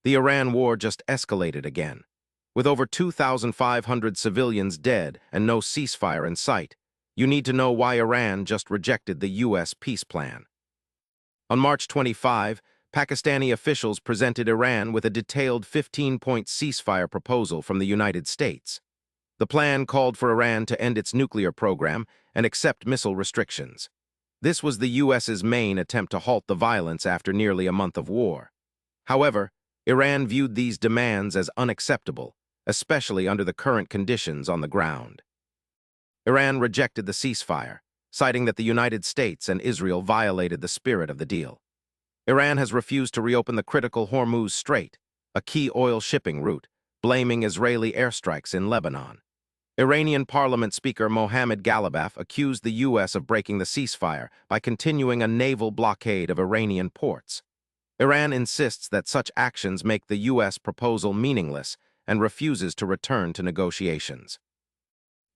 The Iran war just escalated again. With over 2,500 civilians dead and no ceasefire in sight, you need to know why Iran just rejected the US peace plan. On March 25, Pakistani officials presented Iran with a detailed 15-point ceasefire proposal from the United States. The plan called for Iran to end its nuclear program and accept missile restrictions. This was the US's main attempt to halt the violence after nearly a month of war. However, Iran viewed these demands as unacceptable, especially under the current conditions on the ground. Iran rejected the ceasefire, citing that the United States and Israel violated the spirit of the deal. Iran has refused to reopen the critical Hormuz Strait, a key oil shipping route, blaming Israeli airstrikes in Lebanon. Iranian Parliament Speaker Mohammad Ghalibaf accused the U.S. of breaking the ceasefire by continuing a naval blockade of Iranian ports. Iran insists that such actions make the U.S. proposal meaningless and refuses to return to negotiations.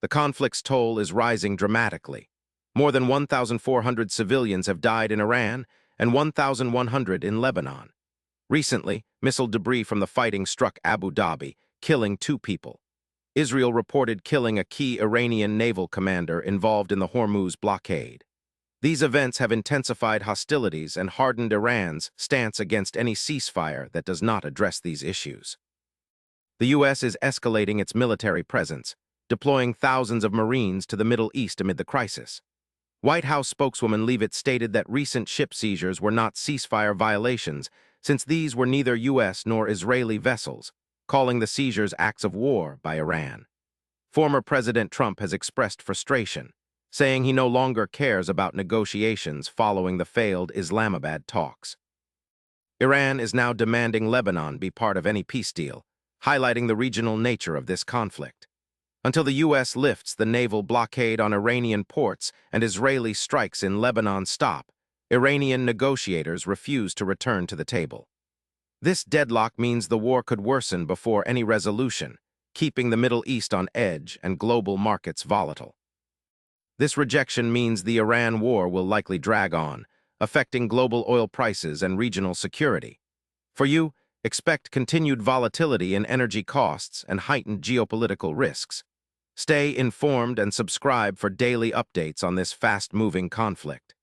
The conflict's toll is rising dramatically. More than 1,400 civilians have died in Iran and 1,100 in Lebanon. Recently, missile debris from the fighting struck Abu Dhabi, killing 2 people. Israel reported killing a key Iranian naval commander involved in the Hormuz blockade. These events have intensified hostilities and hardened Iran's stance against any ceasefire that does not address these issues. The U.S. is escalating its military presence, deploying thousands of Marines to the Middle East amid the crisis. White House spokeswoman Leavitt stated that recent ship seizures were not ceasefire violations, since these were neither U.S. nor Israeli vessels, calling the seizures acts of war by Iran. Former President Trump has expressed frustration, saying he no longer cares about negotiations following the failed Islamabad talks. Iran is now demanding Lebanon be part of any peace deal, highlighting the regional nature of this conflict. Until the U.S. lifts the naval blockade on Iranian ports and Israeli strikes in Lebanon stop, Iranian negotiators refuse to return to the table. This deadlock means the war could worsen before any resolution, keeping the Middle East on edge and global markets volatile. This rejection means the Iran war will likely drag on, affecting global oil prices and regional security. For you, expect continued volatility in energy costs and heightened geopolitical risks. Stay informed and subscribe for daily updates on this fast-moving conflict.